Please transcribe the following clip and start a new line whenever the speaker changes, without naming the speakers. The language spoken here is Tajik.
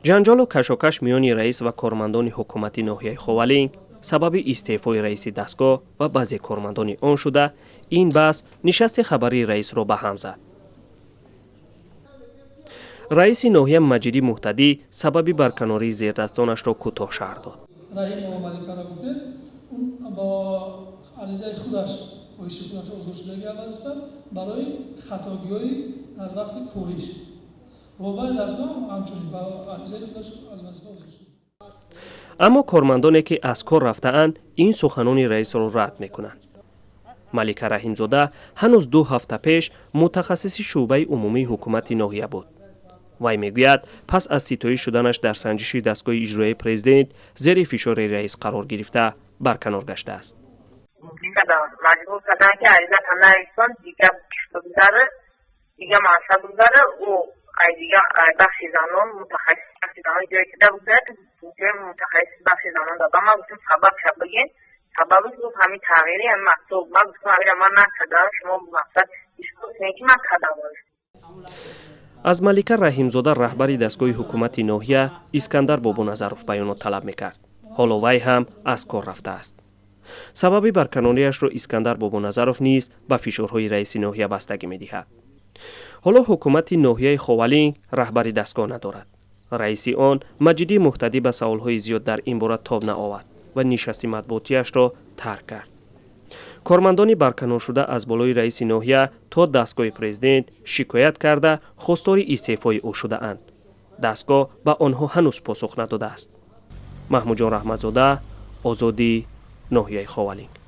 ҷанҷолу кашокаш миёни раис ва кормандони ҳукумати ноҳияи Ховалинг сабаби истеъфои раиси дастгоҳ ва баъзе кормандони он шуда, ин баҳс нишасти хабарии раисро ба ҳам зад. раиси ноҳия Маҷиди Муҳтадӣ сабаби барканории зердастонашро кӯтоҳ шаҳр дод. аммо кормандоне ки аз кор рафтаанд ин суханони раисро рад мекунанд. малика раҳимзода ҳанӯз 2 ҳафта пеш мутахассиси шуъбаи умумии ҳукумати ноҳия буд. вай мегӯяд пас аз ситоӣ шуданаш дар санҷиши дастгоҳи иҷроии президент зери фишори раис қарор гирифта барканор гаштааст. аз малика раҳимзода раҳбари дастгоҳи ҳукумати ноҳия Искандар Бобоназаров баёнот талаб мекард. ҳоло вай ҳам аз кор рафтааст. сабаби барканориашро Искандар Бобоназаров низ ба фишорҳои раиси ноҳия бастагӣ медиҳад. ҳоло ҳукумати ноҳияи Ховалинг раҳбари дастгоҳ надорад. раиси он Маҷиди Муҳтадӣ ба саволҳои зиёд дар ин бора тоб наовард ва нишасти матбуотиашро тарк кард. кормандони барканоршуда аз болои раиси ноҳия то дастгоҳи президент шикоят карда хостори истеъфои ӯ шудаанд. дастгоҳ ба онҳо ҳанӯз посух надодааст. маҳмуҷон Раҳматзода, Озодӣ, ноҳияи Ховалинг.